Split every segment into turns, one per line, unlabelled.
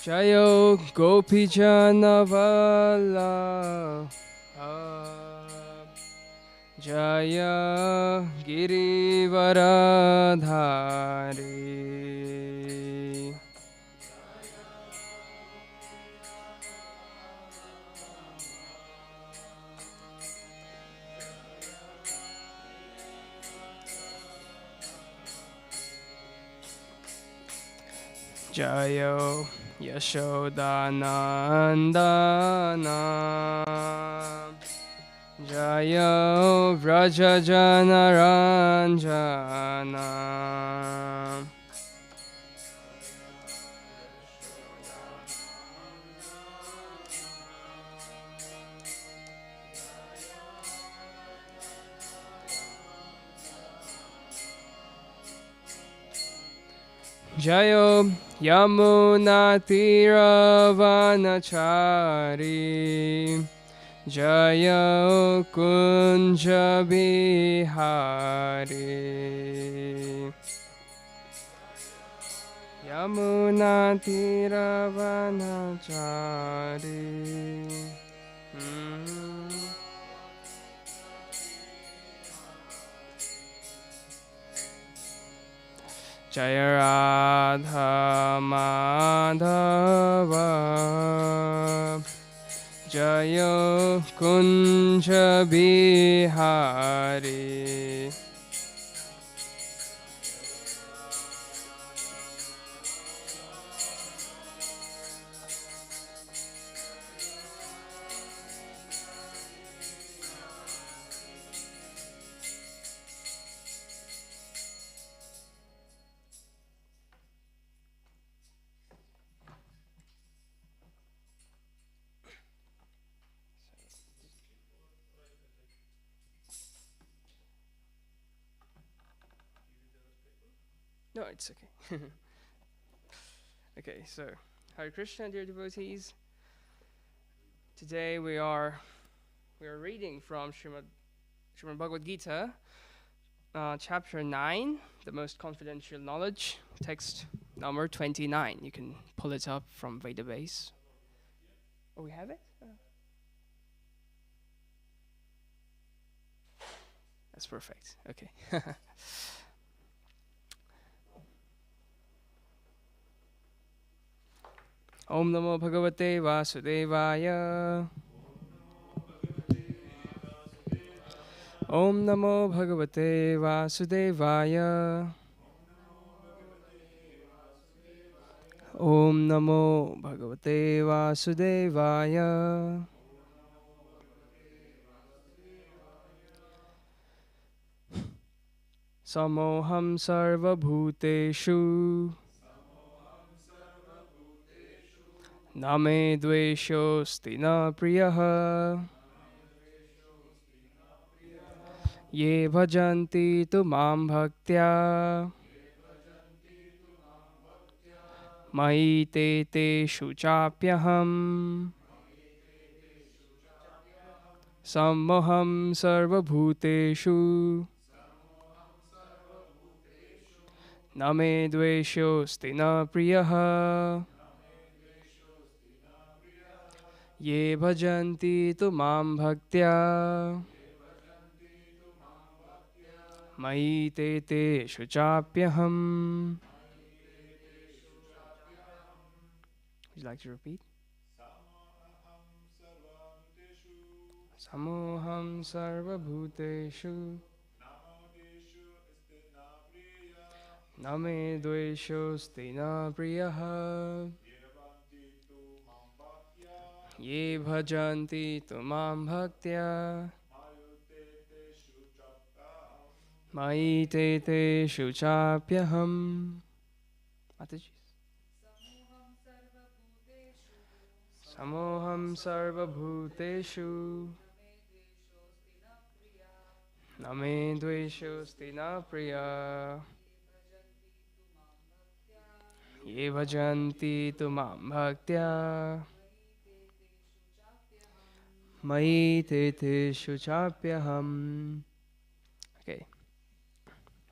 Jayo Gopi Janavala Jaya Girivaradhari Jayo Yashodanandana Jayo Vrajajanaranjana Jayo Yamuna Tiravanachari Jayo Kunja Bihari Yamuna Tiravanachari Jaya Radha Madhava Jaya Kunja Bihari No, it's okay. Okay, so Hare Krishna, dear devotees. Today we are reading from Srimad-Bhagavad Gita, chapter 9, the most confidential knowledge, text number 29. You can pull it up from Vedabase. Oh, we have it? That's perfect. Okay. Om Namo Bhagavate Vasudevaya. Om Namo Bhagavate Vasudevaya. Om Namo Bhagavate Vasudevaya. Samoham Sarva Bhuteshu Name Dveshosti Na Priyaha Ye Bhajanti Tu Mam Bhaktya Mai Te Teshu Chapyaham Samoham Sarva Bhuteshu Name Dveshosti Na Priyaha Ye bhajanti tu mam bhaktya Mai te teshu chapyaham. Would you like to repeat? Samoham sarva bhuteshu Name dveshosti na priyaha Ye bhajanti tu mam bhaktya Mai te teshu chapyaham. Mataji. Samoham sarva bhuteshu Name dveshosti na priya Ye bhajanti tu mam bhaktya Mai te teshu chapyaham. Okay.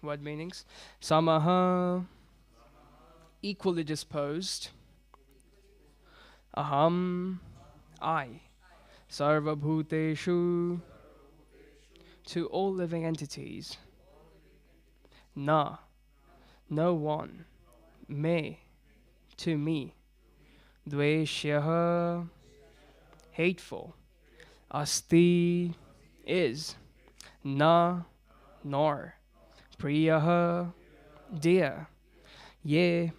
Word meanings. Samaha, equally disposed. Aham, I, Sarva Bhuteshu, to all living entities. Na, no one, me, to me. Dveshyaha, hateful. Asti, is. Na, nor. Priyaha, dear. Ye,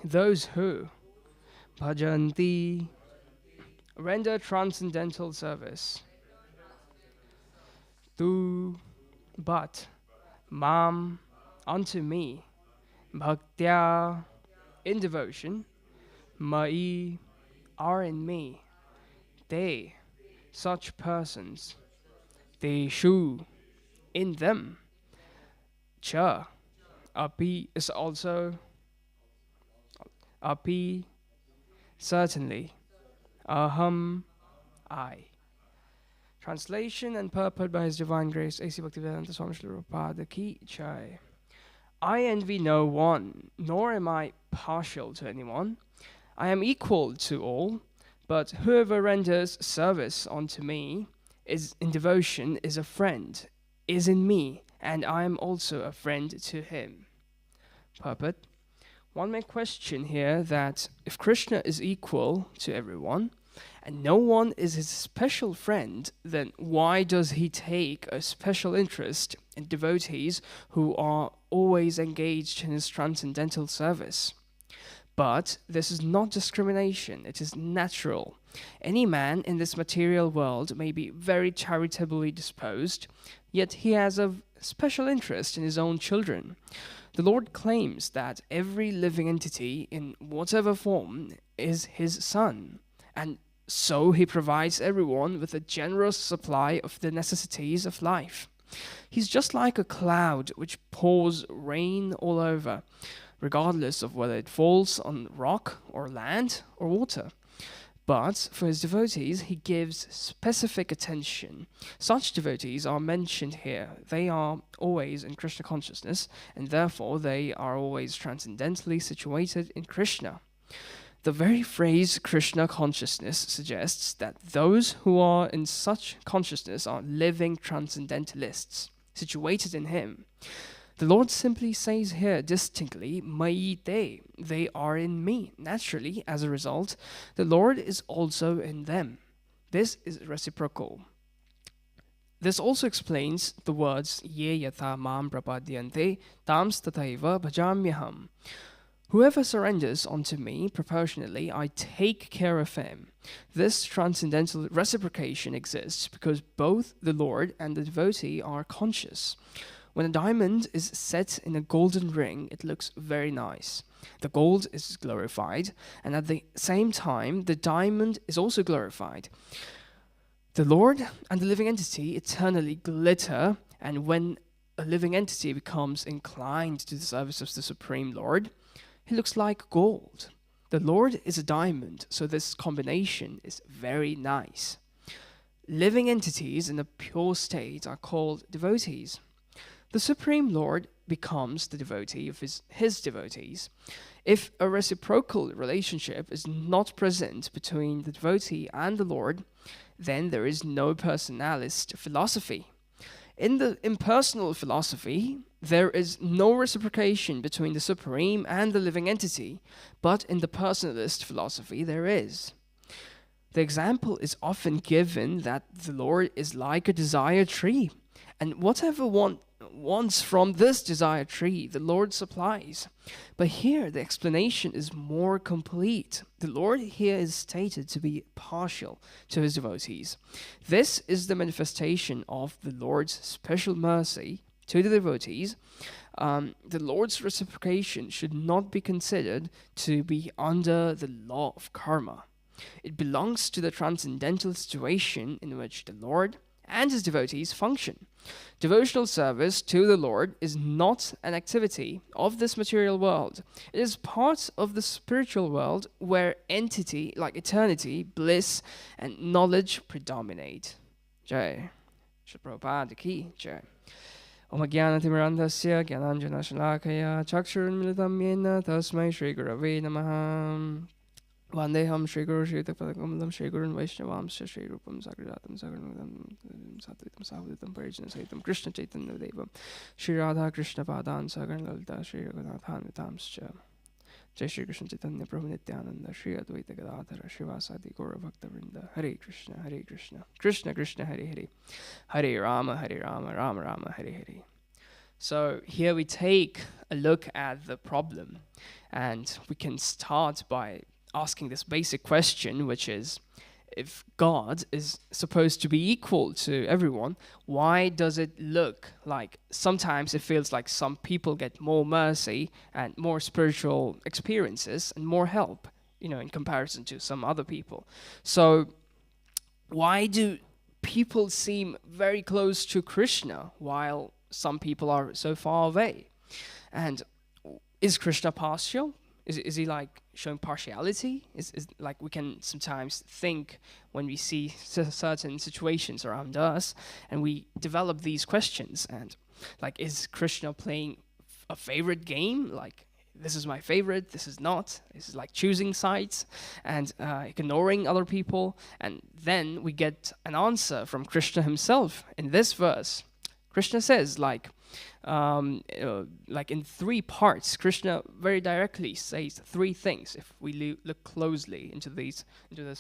those who. Bhajanti, render transcendental service. Tu, but. Mam, unto me. Bhaktya, in devotion. Mai, are in me. They, such persons. Teshu, in them. Cha, api is also. Api, certainly. Aham, I. Translation and purport by His Divine Grace, A.C. Bhaktivedanta Swami Srila Prabhupada Ki Jai. I envy no one, nor am I partial to anyone. I am equal to all, but whoever renders service unto me is in devotion is a friend, is in me, and I am also a friend to him. Purport. One may question here that if Krishna is equal to everyone, and no one is his special friend, then why does he take a special interest in devotees who are always engaged in his transcendental service? But this is not discrimination, it is natural. Any man in this material world may be very charitably disposed, yet he has a special interest in his own children. The Lord claims that every living entity, in whatever form, is his son, and so he provides everyone with a generous supply of the necessities of life. He's just like a cloud which pours rain all over, regardless of whether it falls on rock or land or water. But for his devotees, he gives specific attention. Such devotees are mentioned here. They are always in Krishna consciousness, and therefore they are always transcendentally situated in Krishna. The very phrase Krishna consciousness suggests that those who are in such consciousness are living transcendentalists, situated in him. The Lord simply says here distinctly, Mai te, they are in me. Naturally, as a result, the Lord is also in them. This is reciprocal. This also explains the words, Ye yatha mam prapadyante, tams tathaiva bhajamyaham. Whoever surrenders unto me proportionately, I take care of him. This transcendental reciprocation exists because both the Lord and the devotee are conscious. When a diamond is set in a golden ring, it looks very nice. The gold is glorified, and at the same time, the diamond is also glorified. The Lord and the living entity eternally glitter, and when a living entity becomes inclined to the service of the Supreme Lord, he looks like gold. The Lord is a diamond, so this combination is very nice. Living entities in a pure state are called devotees. The Supreme Lord becomes the devotee of his devotees. If a reciprocal relationship is not present between the devotee and the Lord, then there is no personalist philosophy. In the impersonal philosophy, there is no reciprocation between the Supreme and the living entity, but in the personalist philosophy there is. The example is often given that the Lord is like a desire tree, and whatever one wants from this desire tree, the Lord supplies. But here the explanation is more complete. The Lord here is stated to be partial to his devotees. This is the manifestation of the Lord's special mercy to the devotees. The Lord's reciprocation should not be considered to be under the law of karma. It belongs to the transcendental situation in which the Lord and his devotees function. Devotional service to the Lord is not an activity of this material world. It is part of the spiritual world where entity like eternity, bliss, and knowledge predominate. Jai. Srila Prabhupada ki Jai. Homa Yajna timirandhasya gyananjana shalakaya chakshurunmilitam yena tasmai Shri Gurave namaha. Vandeham Shri Guru Shri Takpadakamalam Shri Gurun Vaishnavamsya Shri Rupam Sagrajatam Sagarnudam Satvitam Sahuditam Parijana Sahitam Krishna Chaitanya Devam Shri Radha Krishna Padan Sagarnalalita Shri Raghunathan Vitamscha Jai Shri Krishna Chaitanya Prabhu Nityananda Shri Advaita Gadadhara Shivasadi Gaura Bhakta Vrinda Hare Krishna Krishna Krishna Hare Hare Hare Rama Rama Rama Hare Hare. So here we take a look at the problem, and we can start by asking this basic question, which is, if God is supposed to be equal to everyone, why does it look like sometimes it feels like some people get more mercy and more spiritual experiences and more help, in comparison to some other people? So why do people seem very close to Krishna while some people are so far away? And is Krishna partial? Is he like showing partiality? Is like we can sometimes think when we see certain situations around us, and we develop these questions, and like, is Krishna playing a favorite game? Like, this is my favorite, this is not. This is like choosing sides and ignoring other people. And then we get an answer from Krishna himself in this verse. Krishna says, like in 3 parts, Krishna very directly says 3 things if we look closely into this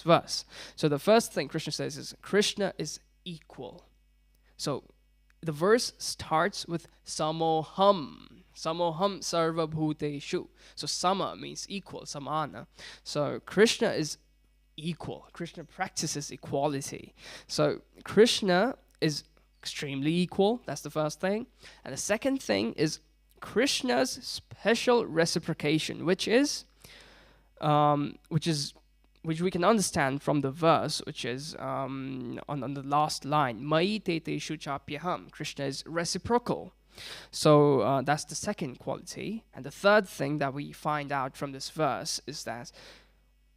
verse. So the first thing Krishna says is Krishna is equal. So the verse starts with samoham sarva bhuteshu. So sama means equal, samana. So Krishna is equal. Krishna practices equality. So Krishna is extremely equal. That's the first thing. And the second thing is Krishna's special reciprocation, which we can understand from the verse, which is on the last line, Mai te te shuchapyaham. Krishna is reciprocal. So that's the second quality. And the third thing that we find out from this verse is that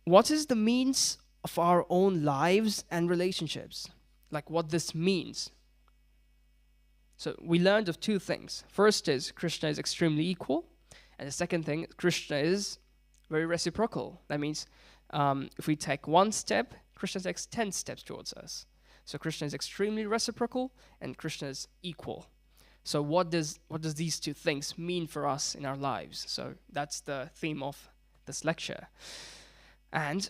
what is the means of our own lives and relationships? Like, what this means. So we learned of 2 things. First is Krishna is extremely equal. And the second thing, Krishna is very reciprocal. That means if we take 1 step, Krishna takes 10 steps towards us. So Krishna is extremely reciprocal and Krishna is equal. So what does these 2 things mean for us in our lives? So that's the theme of this lecture. And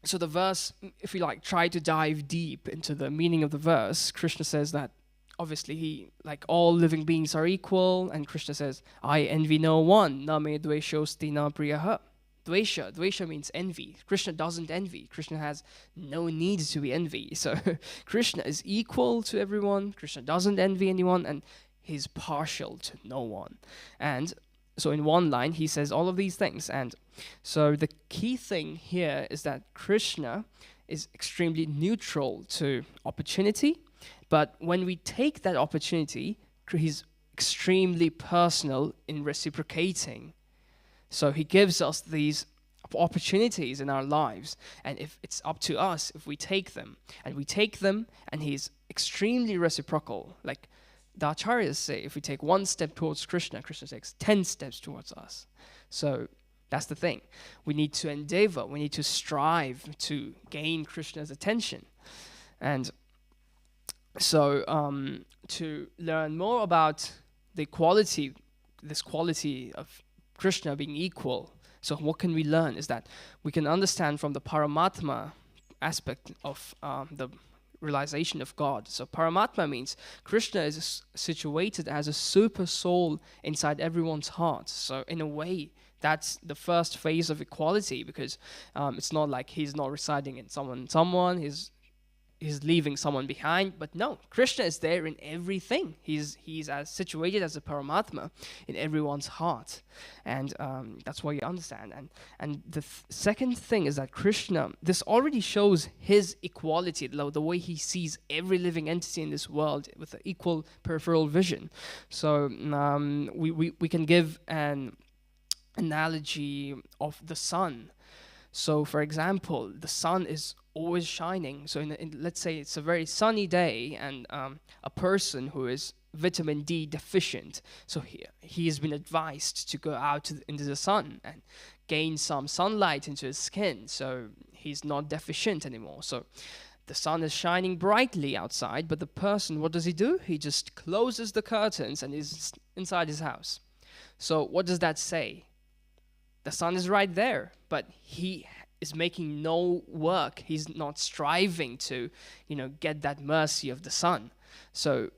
so the verse, if we try to dive deep into the meaning of the verse, Krishna says that obviously all living beings are equal, and Krishna says, I envy no one, na me dveshosti na priyaha. Dvesha means envy. Krishna doesn't envy. Krishna has no need to be envy. So Krishna is equal to everyone. Krishna doesn't envy anyone, and he's partial to no one. And so in one line, he says all of these things. And so the key thing here is that Krishna is extremely neutral to opportunity. But when we take that opportunity, he's extremely personal in reciprocating. So he gives us these opportunities in our lives, and if it's up to us, if we take them, and he's extremely reciprocal. Like the acharyas say, if we take 1 step towards Krishna, Krishna takes 10 steps towards us. So that's the thing. We need to endeavor, we need to strive to gain Krishna's attention. And so to learn more about this quality of Krishna being equal, so what can we learn is that we can understand from the Paramatma aspect of the realization of God. So Paramatma means Krishna is situated as a super soul inside everyone's heart. So in a way, that's the first phase of equality, because it's not like he's not residing in someone, he's leaving someone behind. But no, Krishna is there in everything. He's as situated as a Paramatma in everyone's heart, and that's what you understand. And the second thing is that Krishna, this already shows his equality, the way he sees every living entity in this world with an equal peripheral vision. So we can give an analogy of the sun. So for example, the sun is always shining. So in let's say it's a very sunny day, and a person who is vitamin D deficient. So he has been advised to go out into the sun and gain some sunlight into his skin, so he's not deficient anymore. So the sun is shining brightly outside, but the person, what does he do? He just closes the curtains and is inside his house. So what does that say? The sun is right there, but he is making no work. He's not striving to, get that mercy of the sun. So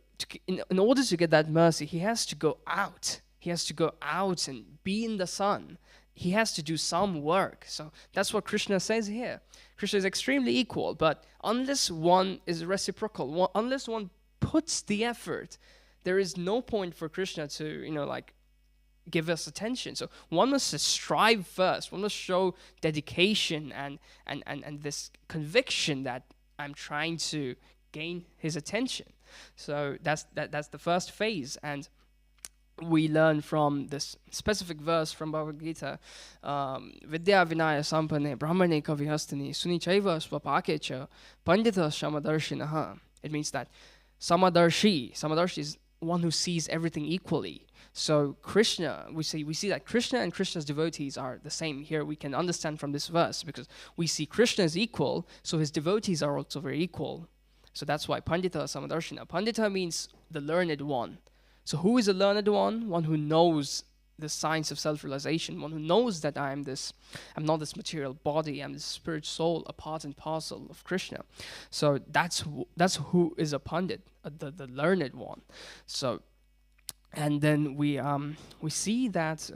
in order to get that mercy, he has to go out. He has to go out and be in the sun. He has to do some work. So that's what Krishna says here. Krishna is extremely equal, but unless one is reciprocal, unless one puts the effort, there is no point for Krishna to, give us attention. So one must strive first. One must show dedication and this conviction that I'm trying to gain his attention. So that's the first phase. And we learn from this specific verse from Bhagavad Gita, Vidya Vinaya Sampane Brahmane Kavihastani Sunichaiva Swapakecha Pandita Shamadarshinaha. It means that Samadarshi is one who sees everything equally. So Krishna, we see that Krishna and Krishna's devotees are the same. Here we can understand from this verse, because we see Krishna is equal, so his devotees are also very equal. So that's why Pandita Samadarshina. Pandita means the learned one. So who is a learned one? One who knows the science of self-realization, one who knows that I'm not this material body, I'm this spirit soul, a part and parcel of Krishna. So that's who is a Pandit, the learned one. So, and then we see that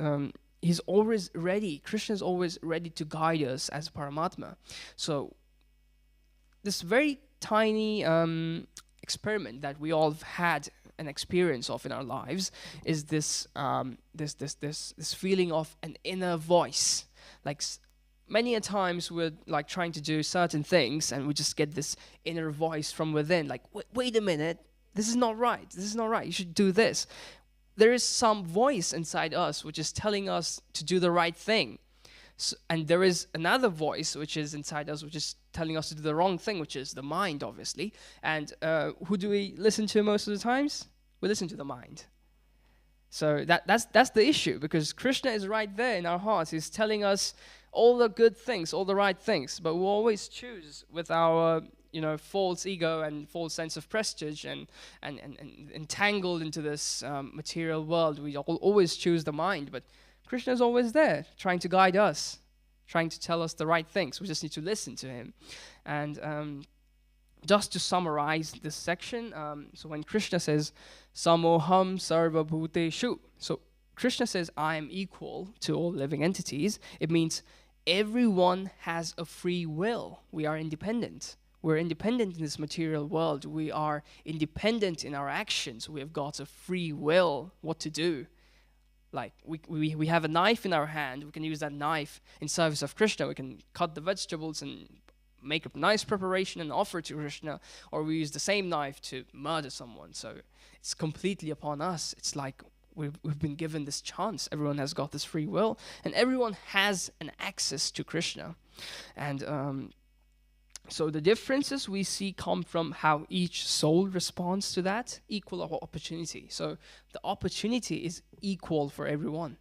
he's always ready. Krishna is always ready to guide us as Paramatma. So this very tiny experiment that we all have had an experience of in our lives is this feeling of an inner voice. Like many a times we're like trying to do certain things and we just get this inner voice from within, like, wait a minute, this is not right, you should do this. There is some voice inside us which is telling us to do the right thing. So, and there is another voice which is inside us which is telling us to do the wrong thing, which is the mind, obviously. And who do we listen to most of the times? We listen to the mind. So that's the issue, because Krishna is right there in our hearts. He's telling us all the good things, all the right things, but we always choose with our false ego and false sense of prestige and entangled into this material world. We always choose the mind, but Krishna is always there, trying to guide us, trying to tell us the right things. We just need to listen to him. And just to summarize this section, so when Krishna says, Samoham Sarva Bhuteshu, so Krishna says, I am equal to all living entities. It means everyone has a free will. We are independent. We're independent in this material world. We are independent in our actions. We have got a free will what to do. Like we have a knife in our hand. We can use that knife in service of Krishna. We can cut the vegetables and make a nice preparation and offer to Krishna, or we use the same knife to murder someone. So it's completely upon us. It's like we've been given this chance. Everyone has got this free will, and everyone has an access to Krishna. And so the differences we see come from how each soul responds to that equal opportunity. So the opportunity is equal for everyone.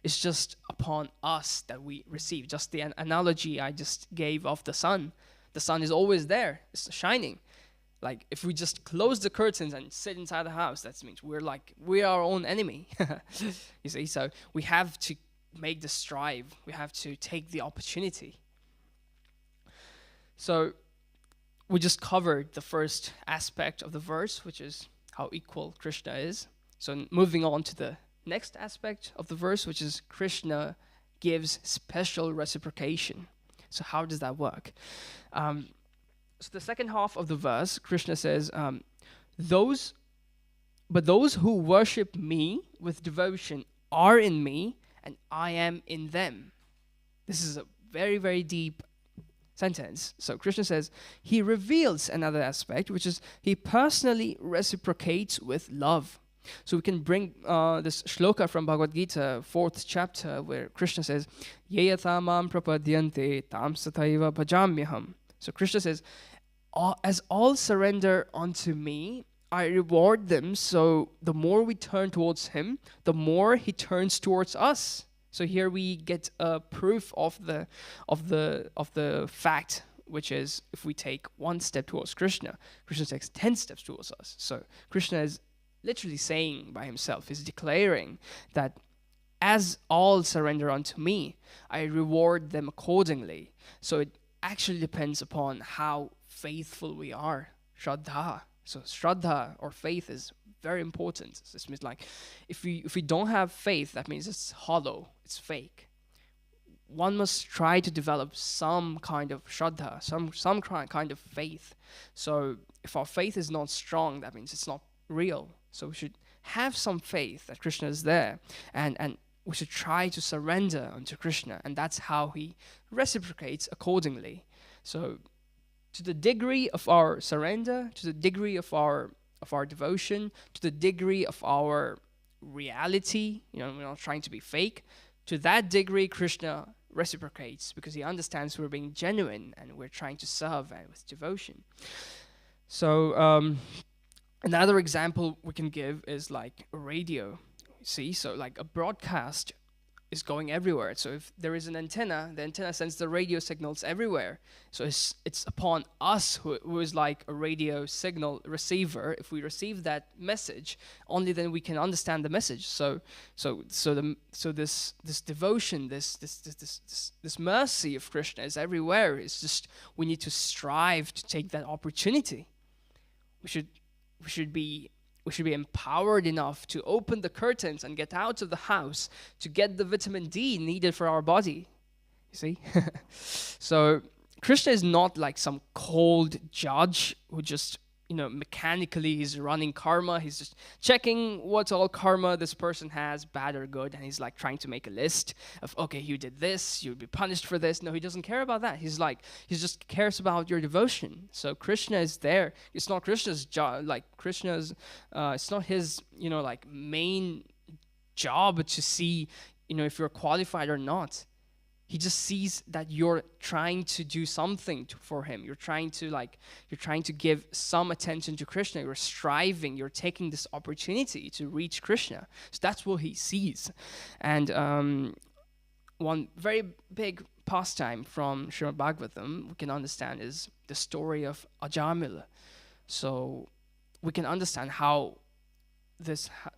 It's just upon us that we receive. Just the analogy I just gave of the sun. The sun is always there. It's shining. Like if we just close the curtains and sit inside the house, that means we're our own enemy. You see, so we have to make the strive. We have to take the opportunity. So we just covered the first aspect of the verse, which is how equal Krishna is. So moving on to the next aspect of the verse, which is Krishna gives special reciprocation. So how does that work? So the second half of the verse, Krishna says, those who worship me with devotion are in me, and I am in them. This is a very, very deep sentence. So Krishna says, he reveals another aspect, which is he personally reciprocates with love. So we can bring this shloka from Bhagavad Gita, 4th chapter, where Krishna says, Yeyatha mam prapadyante tam sataiva bhajamyaham. So Krishna says, as all surrender unto me, I reward them. So the more we turn towards him, the more he turns towards us. So here we get a proof of the fact, which is if we take one step towards Krishna, Krishna takes 10 steps towards us. So Krishna is literally saying by himself, is declaring that as all surrender unto me, I reward them accordingly. So it actually depends upon how faithful we are. Shraddha. So Shraddha or faith is very important. This means like if we don't have faith, that means it's hollow, it's fake. One must try to develop some kind of Shraddha, some kind of faith. So if our faith is not strong, that means it's not real. So we should have some faith that Krishna is there, and we should try to surrender unto Krishna, and that's how he reciprocates accordingly. So to the degree of our surrender, to the degree of our devotion, to the degree of our reality, we're not trying to be fake, to that degree Krishna reciprocates, because he understands we're being genuine and we're trying to serve with devotion. So another example we can give is like a radio. See, so like a broadcast is going everywhere. So if there is an antenna, the antenna sends the radio signals everywhere. So it's upon us who is like a radio signal receiver. If we receive that message, only then we can understand the message. So this devotion, this mercy of Krishna is everywhere. It's just we need to strive to take that opportunity. We should be empowered enough to open the curtains and get out of the house to get the vitamin D needed for our body. You see? So Krishna is not like some cold judge who just, mechanically is running karma. He's just checking what all karma this person has, bad or good, and he's like trying to make a list of, okay, you did this, you'll be punished for this. No, he doesn't care about that. He just cares about your devotion. So Krishna is there. It's not Krishna's job, it's not his, main job to see, if you're qualified or not. He just sees that you're trying to do something for him. You're trying to give some attention to Krishna. You're striving. You're taking this opportunity to reach Krishna. So that's what he sees. And one very big pastime from Srimad-Bhagavatam we can understand is the story of Ajamila. So we can understand how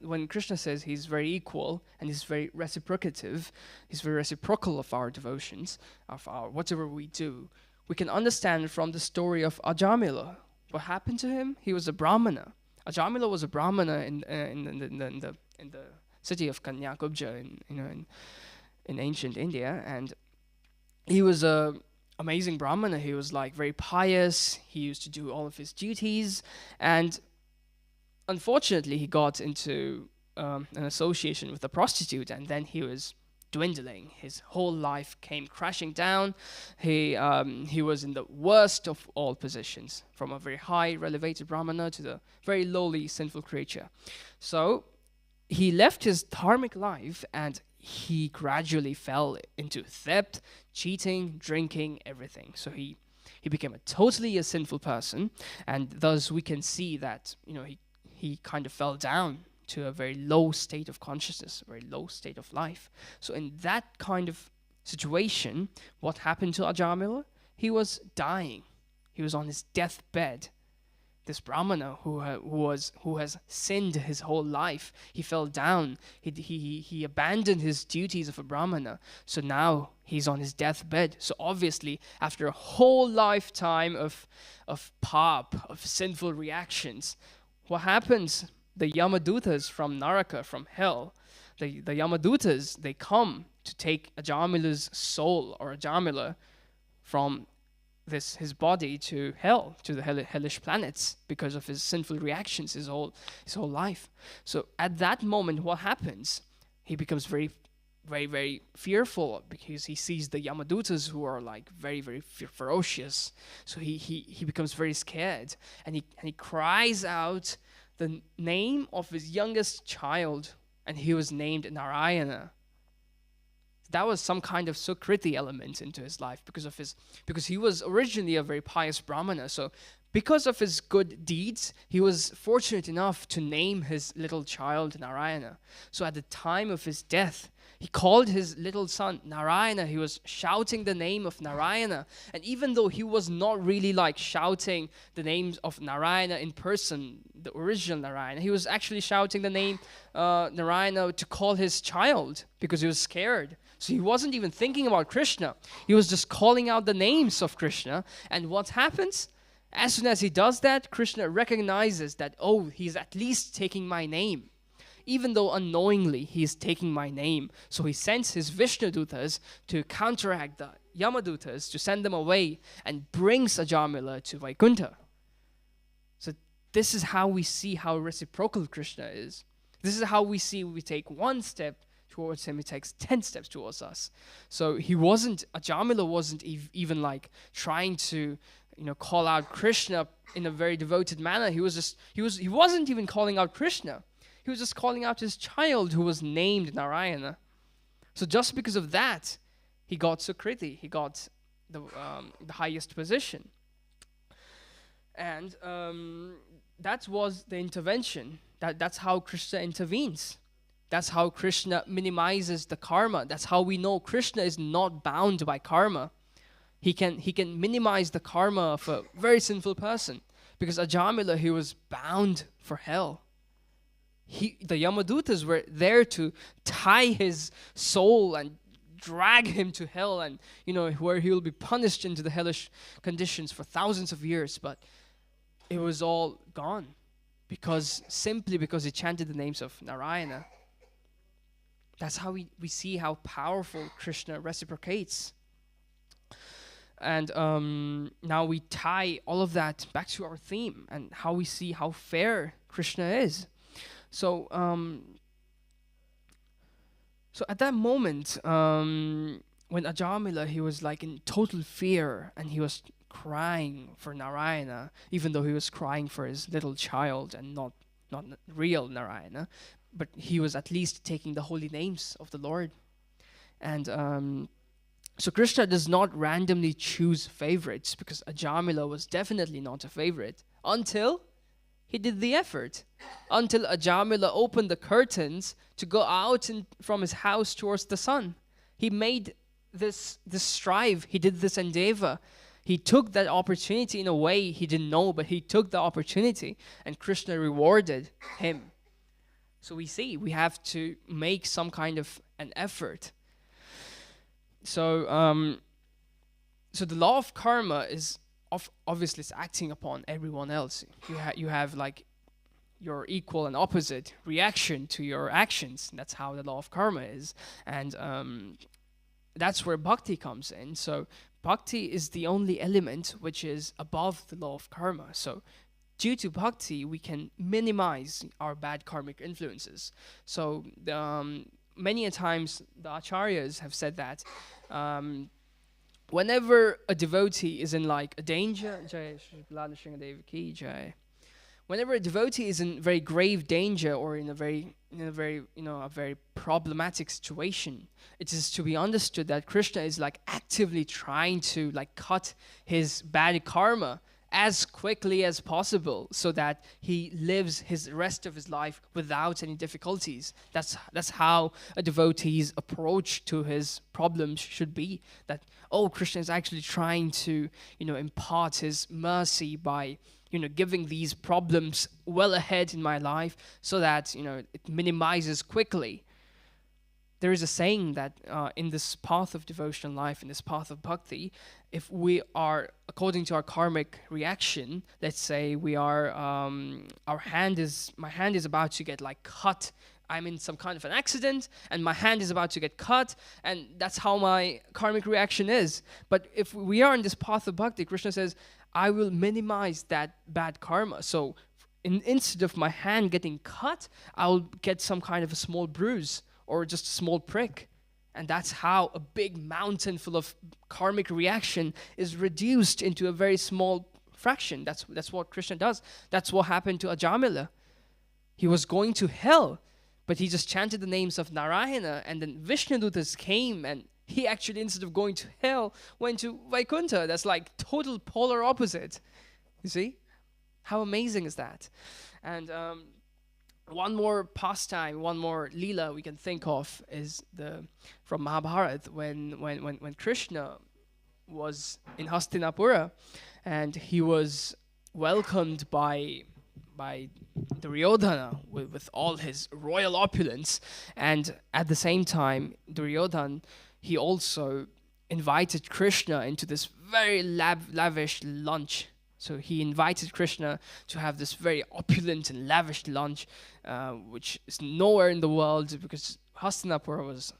when Krishna says he's very equal and he's very reciprocative, he's very reciprocal of our devotions, of our whatever we do, we can understand from the story of Ajamila. What happened to him? He was a Brahmana. Ajamila was a Brahmana in the city of Kanyakubja in ancient India, and he was a amazing Brahmana. He was like very pious. He used to do all of his duties, and unfortunately, he got into an association with a prostitute, and then he was dwindling. His whole life came crashing down. He was in the worst of all positions, from a very high, elevated Brahmana to the very lowly, sinful creature. So he left his dharmic life, and he gradually fell into theft, cheating, drinking, everything. So he became a sinful person, and thus we can see that he kind of fell down to a very low state of consciousness, a very low state of life. So in that kind of situation, what happened to Ajamila? He was dying. He was on his deathbed. This Brahmana who has sinned his whole life, he fell down. He abandoned his duties of a Brahmana. So now he's on his deathbed. So obviously, after a whole lifetime of pap, of sinful reactions, what happens? The Yamadutas from Naraka, from hell, the Yamadutas, they come to take Ajamila's soul, or Ajamila, from his body to hell, to the hellish planets, because of his sinful reactions his whole life. So at that moment, what happens? He becomes very, very, very fearful, because he sees the Yamadutas who are like very, very ferocious. So he becomes very scared, and he cries out the name of his youngest child, and he was named Narayana. That was some kind of Sukriti element into his life because he was originally a very pious Brahmana. So because of his good deeds, he was fortunate enough to name his little child Narayana. So at the time of his death, he called his little son Narayana. He was shouting the name of Narayana. And even though he was not really like shouting the names of Narayana in person, the original Narayana, he was actually shouting the name Narayana to call his child because he was scared. So he wasn't even thinking about Krishna. He was just calling out the names of Krishna. And what happens? As soon as he does that, Krishna recognizes that, oh, he's at least taking my name. Even though unknowingly he is taking my name. So he sends his Vishnu Dutas to counteract the Yamadutas, to send them away, and brings Ajamila to Vaikuntha. So this is how we see how reciprocal Krishna is. This is how we see we take one step towards him, he takes 10 steps towards us. So Ajamila wasn't even like trying to, call out Krishna in a very devoted manner. He wasn't even calling out Krishna. He was just calling out his child who was named Narayana. So just because of that, he got Sukriti. He got the highest position. And that was the intervention. That's how Krishna intervenes. That's how Krishna minimizes the karma. That's how we know Krishna is not bound by karma. He can minimize the karma of a very sinful person. Because Ajamila, he was bound for hell. The Yamadutas were there to tie his soul and drag him to hell, and where he will be punished into the hellish conditions for thousands of years. But it was all gone simply because he chanted the names of Narayana. That's how we see how powerful Krishna reciprocates. And now we tie all of that back to our theme and how we see how fair Krishna is. So at that moment, when Ajamila, he was like in total fear and he was crying for Narayana, even though he was crying for his little child and not real Narayana, but he was at least taking the holy names of the Lord. And so Krishna does not randomly choose favorites, because Ajamila was definitely not a favorite until he did the effort, until Ajamila opened the curtains to go out from his house towards the sun. He made this strive. He did this endeavor. He took that opportunity in a way he didn't know, but he took the opportunity, and Krishna rewarded him. So we have to make some kind of an effort. So the law of karma is obviously it's acting upon everyone else. You have like your equal and opposite reaction to your actions. That's how the law of karma is. And that's where bhakti comes in. So bhakti is the only element which is above the law of karma. So due to bhakti, we can minimize our bad karmic influences. So many a times the acharyas have said that whenever a devotee is in like a danger, whenever a devotee is in very grave danger or in a very problematic situation, it is to be understood that Krishna is like actively trying to like cut his bad karma as quickly as possible, so that he lives his rest of his life without any difficulties. That's how a devotee's approach to his problems should be. That, Krishna is actually trying to, impart his mercy by, giving these problems well ahead in my life, so that, it minimizes quickly. There is a saying that in this path of devotional life, in this path of bhakti, if we are, according to our karmic reaction, let's say we are, my hand is about to get like cut. I'm in some kind of an accident and my hand is about to get cut, and that's how my karmic reaction is. But if we are in this path of bhakti, Krishna says, I will minimize that bad karma. So instead of my hand getting cut, I'll get some kind of a small bruise or just a small prick. And that's how a big mountain full of karmic reaction is reduced into a very small fraction. That's what Krishna does. That's what happened to Ajamila. He was going to hell, but he just chanted the names of Narayana, and then Vishnudutas came, and he actually, instead of going to hell, went to Vaikuntha. That's like total polar opposite. You see? How amazing is that? And one more pastime, one more lila we can think of is from Mahabharata when Krishna was in Hastinapura and he was welcomed by Duryodhana with all his royal opulence, and at the same time Duryodhana, he also invited Krishna into this very lavish lunch. So he invited Krishna to have this very opulent and lavish lunch, which is nowhere in the world, because Hastinapura was,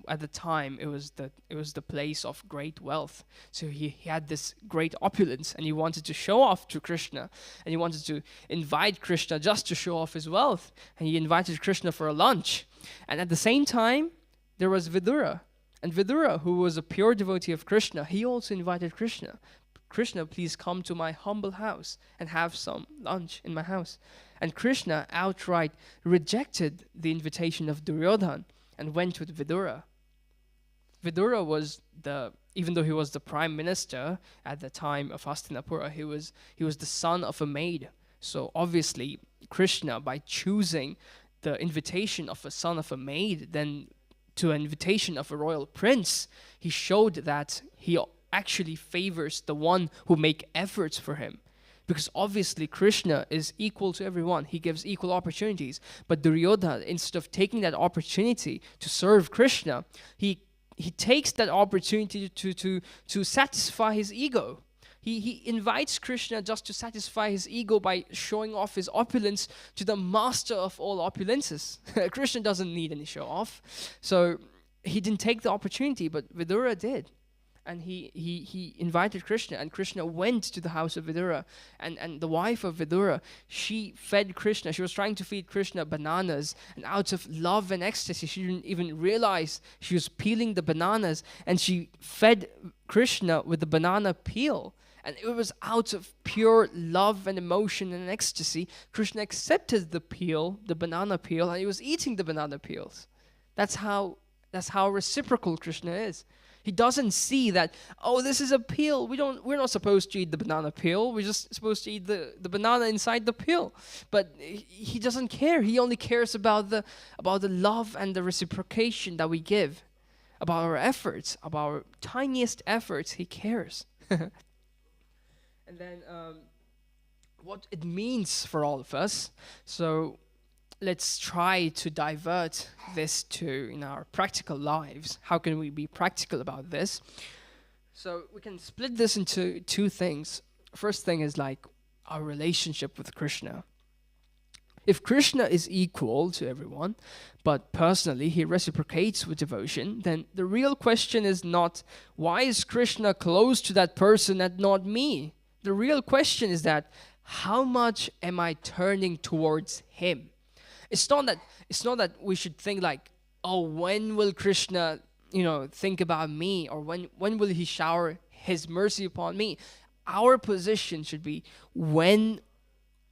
at the time, it was the place of great wealth. So he had this great opulence, and he wanted to show off to Krishna, and he wanted to invite Krishna just to show off his wealth, and he invited Krishna for a lunch. And at the same time, there was Vidura, and Vidura, who was a pure devotee of Krishna, he also invited Krishna. Krishna, please come to my humble house and have some lunch in my house. And Krishna outright rejected the invitation of Duryodhana and went with Vidura. Vidura was even though he was the prime minister at the time of Hastinapura, he was the son of a maid. So obviously, Krishna, by choosing the invitation of a son of a maid, then to an invitation of a royal prince, he showed that he actually favors the one who make efforts for him. Because obviously Krishna is equal to everyone. He gives equal opportunities. But Duryodhana, instead of taking that opportunity to serve Krishna, he takes that opportunity to satisfy his ego. He invites Krishna just to satisfy his ego by showing off his opulence to the master of all opulences. Krishna doesn't need any show off. So he didn't take the opportunity, but Vidura did. And he invited Krishna, and Krishna went to the house of Vidura. And the wife of Vidura, she fed Krishna. She was trying to feed Krishna bananas, and out of love and ecstasy, she didn't even realize she was peeling the bananas, and she fed Krishna with the banana peel. And it was out of pure love and emotion and ecstasy. Krishna accepted the peel, the banana peel, and he was eating the banana peels. That's how reciprocal Krishna is. He doesn't see that, oh, this is a peel. We're not supposed to eat the banana peel. We're just supposed to eat the banana inside the peel. But he doesn't care. He only cares about the love and the reciprocation that we give, about our efforts, about our tiniest efforts. He cares. And then what it means for all of us. So let's try to divert this to in our practical lives. How can we be practical about this? So we can split this into two things. First thing is like our relationship with Krishna. If Krishna is equal to everyone, but personally he reciprocates with devotion, then the real question is not, why is Krishna close to that person and not me? The real question is that, how much am I turning towards him? It's not that we should think like, oh, when will Krishna, think about me, or when will he shower his mercy upon me? Our position should be, when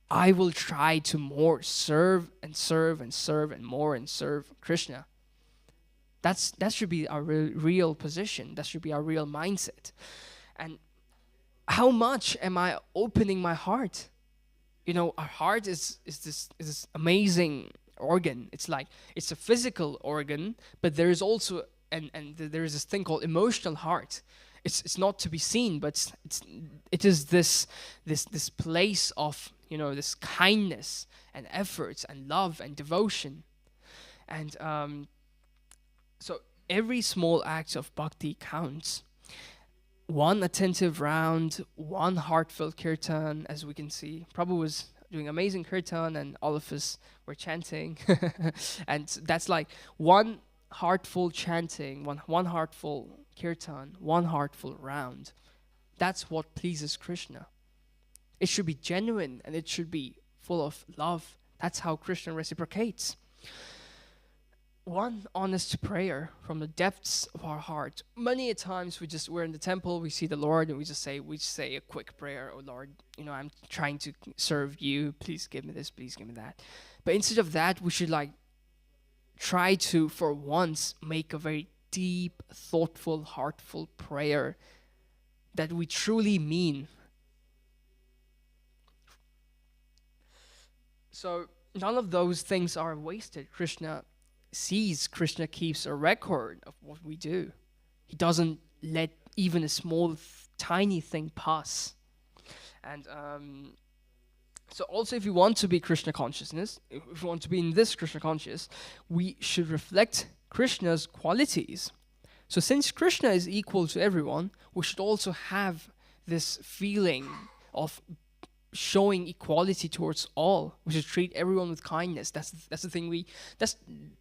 I will try to more serve and serve and serve and more and serve Krishna. That should be our real position. That should be our real mindset. And how much am I opening my heart? Our heart is this amazing organ. It's a physical organ, but there is also and there is this thing called emotional heart. It's not to be seen, but it is this place of this kindness and efforts and love and devotion. And so every small act of bhakti counts. One attentive round, one heartfelt kirtan, as we can see. Prabhu was doing amazing kirtan and all of us were chanting. And that's like one heartful chanting, one heartful kirtan, one heartful round. That's what pleases Krishna. It should be genuine and it should be full of love. That's how Krishna reciprocates. One honest prayer from the depths of our heart. Many a times we're in the temple, we see the Lord, and we just say a quick prayer. Oh Lord, I'm trying to serve you. Please give me this. Please give me that. But instead of that, we should try to, for once, make a very deep, thoughtful, heartful prayer that we truly mean. So none of those things are wasted. Krishna keeps a record of what we do. He doesn't let even a small, tiny thing pass. And so also, if you want to be Krishna consciousness, if you want to be in this Krishna conscious, we should reflect Krishna's qualities. So since Krishna is equal to everyone, we should also have this feeling of showing equality towards all. We should treat everyone with kindness. That's the thing.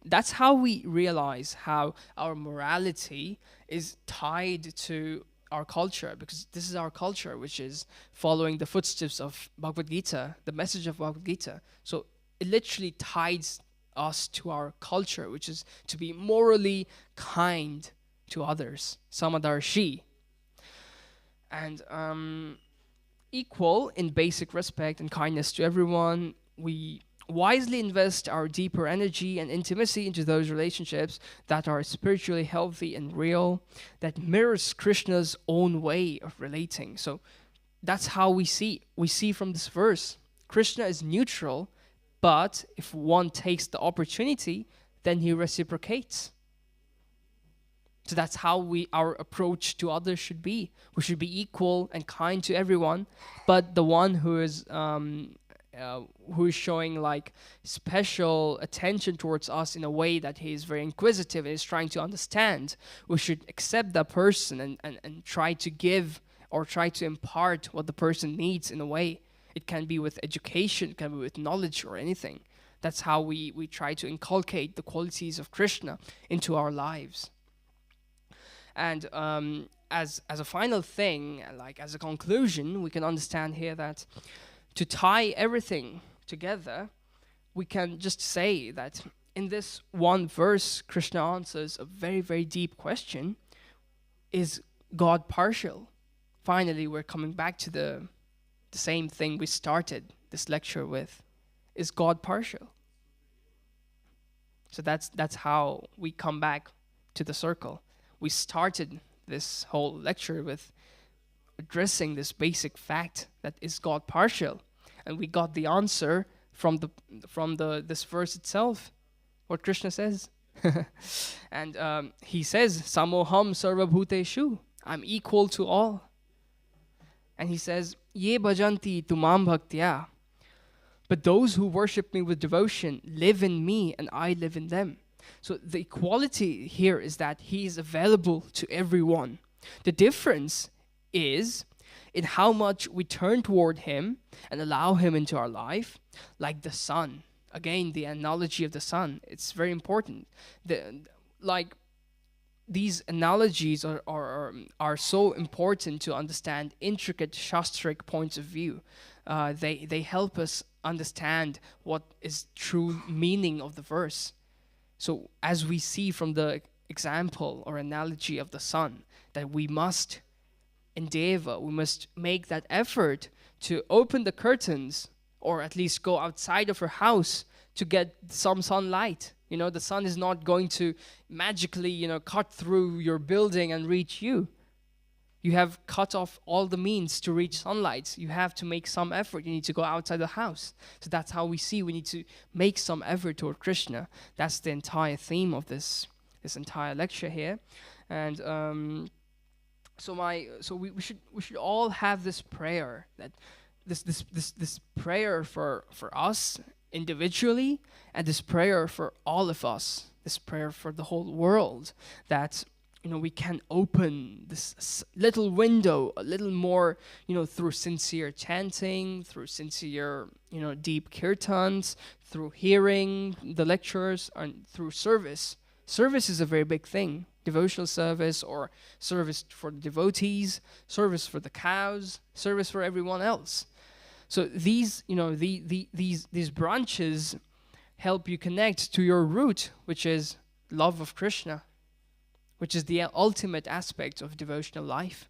That's how we realize how our morality is tied to our culture, because this is our culture, which is following the footsteps of Bhagavad Gita, the message of Bhagavad Gita. So it literally ties us to our culture, which is to be morally kind to others, samadarshi, and equal in basic respect and kindness to everyone. We wisely invest our deeper energy and intimacy into those relationships that are spiritually healthy and real, that mirrors Krishna's own way of relating. So that's how we see from this verse, Krishna is neutral, but if one takes the opportunity, then he reciprocates. So that's how our approach to others should be. We should be equal and kind to everyone, but the one who is showing like special attention towards us in a way that he is very inquisitive and is trying to understand, we should accept that person and try to give or try to impart what the person needs in a way. It can be with education, it can be with knowledge or anything. That's how we try to inculcate the qualities of Krishna into our lives. And as a final thing, like as a conclusion, we can understand here that to tie everything together, we can just say that in this one verse, Krishna answers a very, very deep question. Is God partial? Finally, we're coming back to the same thing we started this lecture with. Is God partial? So that's how we come back to the circle. We started this whole lecture with addressing this basic fact that is God partial, and we got the answer from this verse itself, what Krishna says. And he says, Samoham sarva bhuteshu, I'm equal to all. And he says, Ye bhajanti tumam bhaktya, but those who worship me with devotion live in me and I live in them. So the equality here is that he is available to everyone. The difference is in how much we turn toward him and allow him into our life, like the sun. Again, the analogy of the sun, it's very important. These analogies are so important to understand intricate shastric points of view. They help us understand what is true meaning of the verse. So as we see from the example or analogy of the sun, that we must endeavor, we must make that effort to open the curtains or at least go outside of our house to get some sunlight. You know, the sun is not going to magically, cut through your building and reach you. You have cut off all the means to reach sunlight. You have to make some effort. You need to go outside the house. So that's how we see we need to make some effort toward Krishna. That's the entire theme of this entire lecture here. And so we should all have this prayer, that this prayer for us individually, and this prayer for all of us, this prayer for the whole world, that we can open this little window a little more, through sincere chanting, through sincere, deep kirtans, through hearing the lectures, and through service. Service is a very big thing. Devotional service, or service for the devotees, service for the cows, service for everyone else. So these branches help you connect to your root, which is love of Krishna, which is the ultimate aspect of devotional life.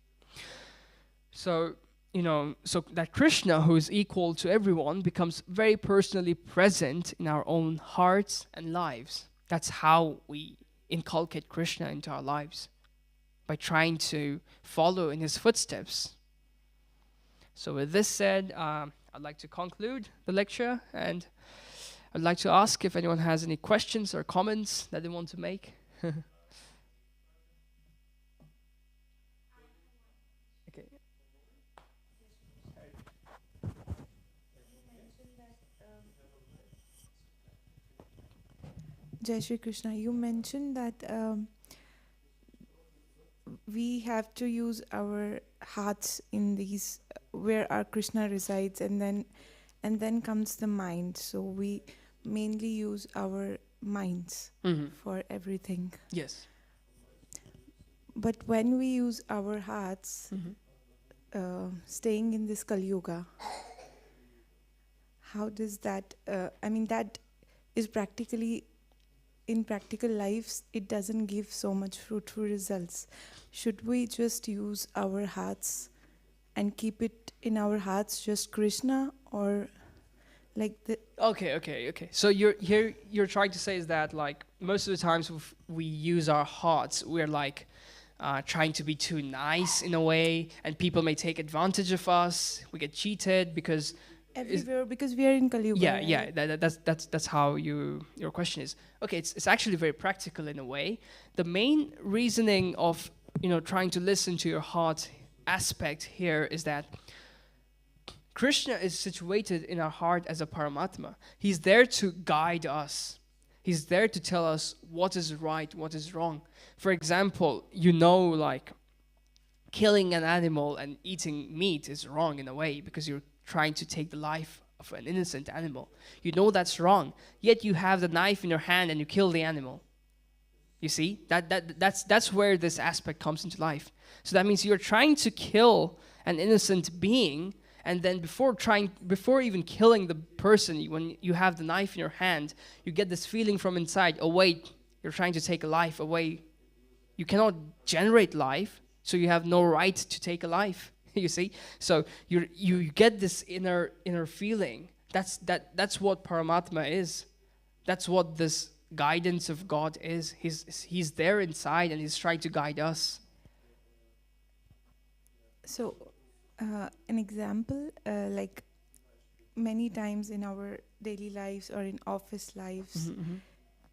So that Krishna, who is equal to everyone, becomes very personally present in our own hearts and lives. That's how we inculcate Krishna into our lives, by trying to follow in his footsteps. So with this said, I'd like to conclude the lecture, and I'd like to ask if anyone has any questions or comments that they want to make. Okay.
Jai Shri Krishna, you mentioned that we have to use our hearts in these where our Krishna resides, and then comes the mind. So we mainly use our minds for everything.
Yes.
But when we use our hearts, staying in this Kali Yuga, how does that? That is practically. In practical lives, it doesn't give so much fruitful results. Should we just use our hearts and keep it in our hearts just Krishna, or like the...
Okay. So you're trying to say is that like most of the times we use our hearts, we're like trying to be too nice in a way, and people may take advantage of us. We get cheated because
everywhere, because we are in Kali Yuga.
Yeah. That's how your question is. Okay, it's actually very practical in a way. The main reasoning of trying to listen to your heart aspect here is that Krishna is situated in our heart as a Paramatma. He's there to guide us. He's there to tell us what is right, what is wrong. For example, like killing an animal and eating meat is wrong in a way because you're trying to take the life of an innocent animal. You know that's wrong, yet you have the knife in your hand and you kill the animal. You see, that's where this aspect comes into life. So that means you're trying to kill an innocent being, and then before even killing the person, when you have the knife in your hand, you get this feeling from inside, oh wait, you're trying to take a life away. You cannot generate life, so you have no right to take a life. You see, so you get this inner feeling. That's what Paramatma is. That's what this guidance of God is. He's there inside, and he's trying to guide us.
So, an example, like many times in our daily lives or in office lives,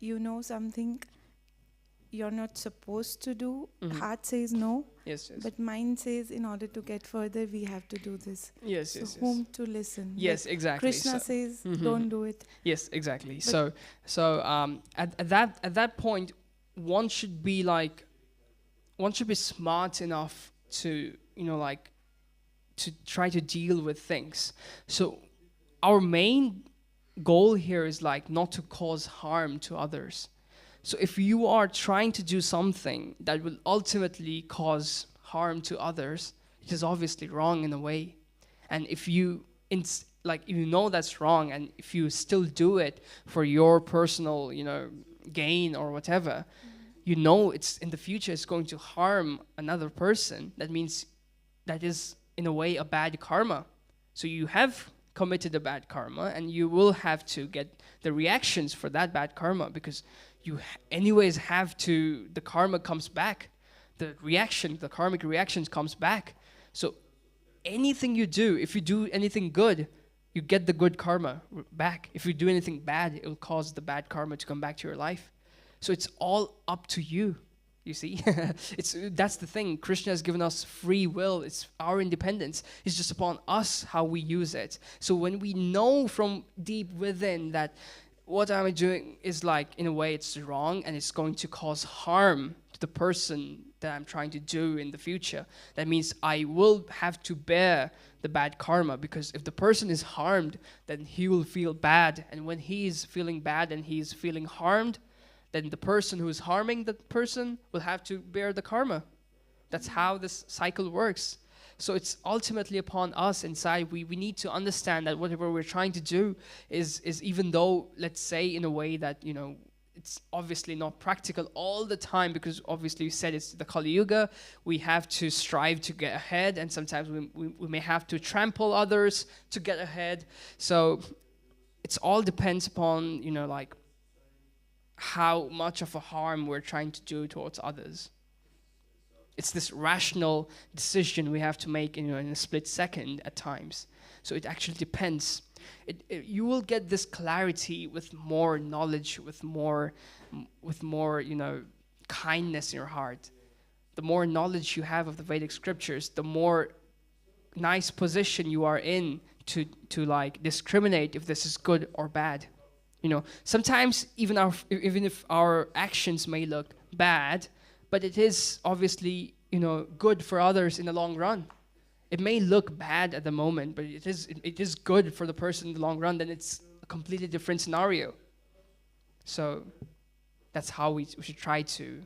you know something you're not supposed to do. Heart says no.
Yes.
But mind says in order to get further, we have to do this.
Yes.
Whom to listen?
Yes,
like
exactly.
Krishna says, don't do it.
Yes, exactly. But at that point, one should be smart enough to to try to deal with things. So our main goal here is not to cause harm to others. So if you are trying to do something that will ultimately cause harm to others, it is obviously wrong in a way. And if you know that's wrong, and if you still do it for your personal, gain or whatever, it's in the future it's going to harm another person. That means that is in a way a bad karma. So you have committed a bad karma, and you will have to get the reactions for that bad karma, because you anyways have to, the karma comes back. The karmic reaction comes back. So anything you do, if you do anything good, you get the good karma back. If you do anything bad, it will cause the bad karma to come back to your life. So it's all up to you, you see. That's the thing. Krishna has given us free will. It's our independence. It's just upon us how we use it. So when we know from deep within that what I'm doing is in a way it's wrong and it's going to cause harm to the person that I'm trying to do in the future, that means I will have to bear the bad karma, because if the person is harmed, then he will feel bad. And when he's feeling bad and he's feeling harmed, then the person who is harming the person will have to bear the karma. That's how this cycle works. So it's ultimately upon us inside. We need to understand that whatever we're trying to do is even though, let's say in a way that, it's obviously not practical all the time, because obviously you said it's the Kali Yuga. We have to strive to get ahead, and sometimes we may have to trample others to get ahead. So it's all depends upon, how much of a harm we're trying to do towards others. It's this rational decision we have to make in a split second at times. So it actually depends. You will get this clarity with more knowledge, with more, kindness in your heart. The more knowledge you have of the Vedic scriptures, the more nice position you are in to like discriminate if this is good or bad. Sometimes even if our actions may look bad, but it is obviously good for others in the long run. It may look bad at the moment, but it is good for the person in the long run. Then it's a completely different scenario. So that's how we should try to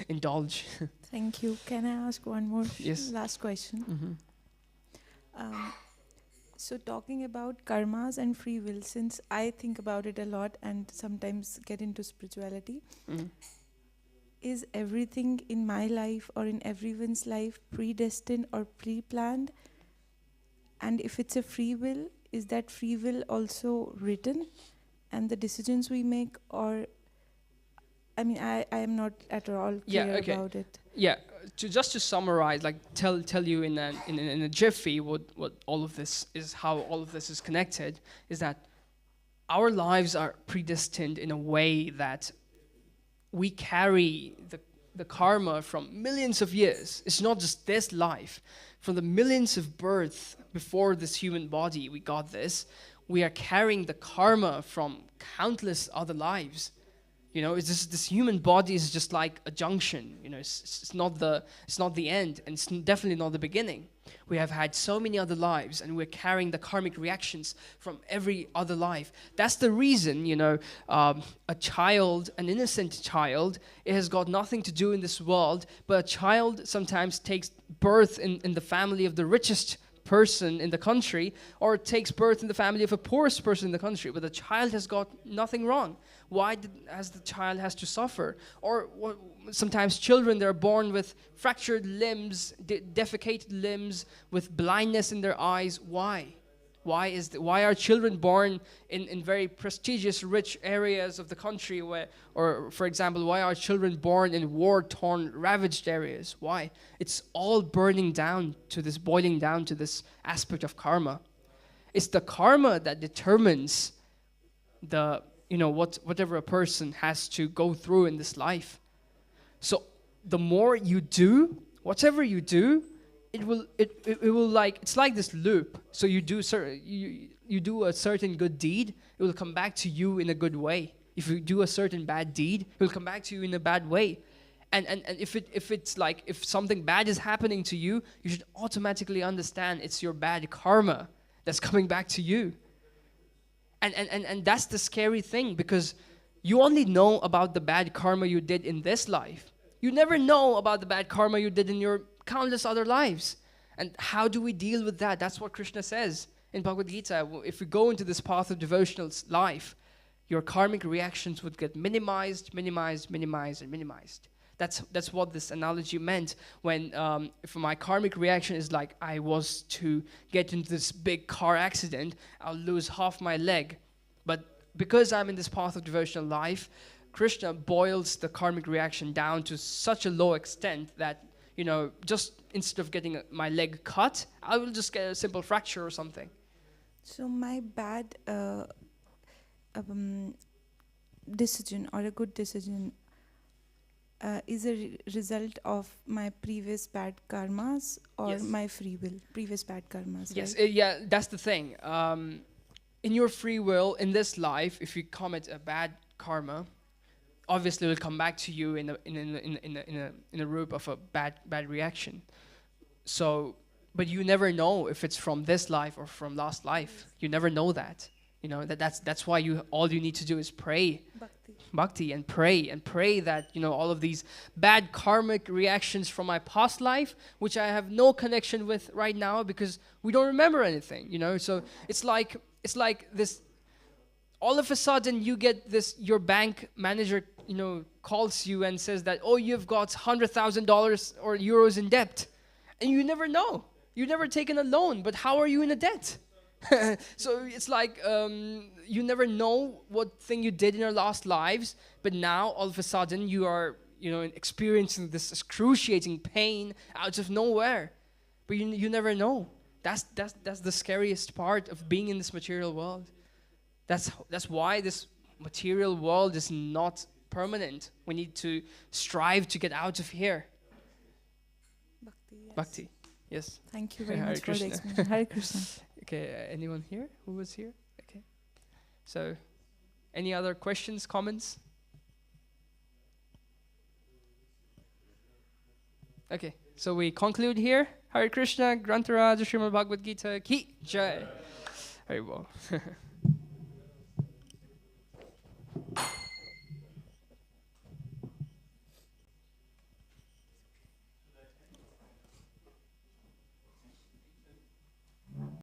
indulge.
Thank you. Can I ask one more last question?
Mm-hmm.
So talking about karmas and free will, since I think about it a lot and sometimes get into spirituality, is everything in my life or in everyone's life predestined or pre-planned? And if it's a free will, is that free will also written? And the decisions we make, or I am not at all clear about it.
Yeah, just to summarize, like tell you in a jiffy what all of this is, how all of this is connected, is that our lives are predestined in a way that we carry the karma from millions of years. It's not just this life. From the millions of births before this human body, we got this. We are carrying the karma from countless other lives. It's this human body is just like a junction. It's not the end, and it's definitely not the beginning. We have had so many other lives, and we're carrying the karmic reactions from every other life. That's the reason, a child, an innocent child, it has got nothing to do in this world, but a child sometimes takes birth in the family of the richest person in the country, or takes birth in the family of the poorest person in the country, but the child has got nothing wrong. Why has the child has to suffer? Or sometimes children, they're born with fractured limbs, defecated limbs, with blindness in their eyes. Why? Why are children born in very prestigious, rich areas of the country or for example, why are children born in war-torn, ravaged areas? Why? It's all boiling down to this aspect of karma. It's the karma that determines whatever a person has to go through in this life. So the more you do, whatever you do, it will it's like this loop. So you do a certain good deed, it will come back to you in a good way. If you do a certain bad deed, it will come back to you in a bad way. And if something bad is happening to you, you should automatically understand it's your bad karma that's coming back to you. And that's the scary thing, because you only know about the bad karma you did in this life. You never know about the bad karma you did in your countless other lives. And how do we deal with that? That's what Krishna says in Bhagavad Gita. If we go into this path of devotional life, your karmic reactions would get minimized. That's what this analogy meant when if my karmic reaction is like I was to get into this big car accident, I'll lose half my leg. But because I'm in this path of devotional life, Krishna boils the karmic reaction down to such a low extent that, just instead of getting my leg cut, I will just get a simple fracture or something.
So my bad decision or a good decision is a result of my previous bad karmas or my free will, previous bad karmas.
Yes,
right?
That's the thing. In your free will, in this life, if you commit a bad karma, obviously it will come back to you in a route of a bad reaction. So, but you never know if it's from this life or from last life. You never know that. That's why all you need to do is pray. Bhakti and pray that all of these bad karmic reactions from my past life, which I have no connection with right now because we don't remember anything, so it's like this. All of a sudden you get this, your bank manager calls you and says that, oh, you've got $100,000 or euros in debt, and you never know, you've never taken a loan, but how are you in a debt? So it's like you never know what thing you did in your last lives, but now all of a sudden you are experiencing this excruciating pain out of nowhere, but you never know. That's the scariest part of being in this material world. That's why this material world is not permanent. We need to strive to get out of here.
Bhakti. Yes.
Bhakti. Yes.
Thank you very
Hare
much for the
Krishna.
explanation. Hare Krishna.
Okay, anyone here who was here? Okay. So, any other questions, comments? Okay, so we conclude here. Hare Krishna, Grantaraj, Srimad-Bhagavad Gita, Ki Jai. Very well.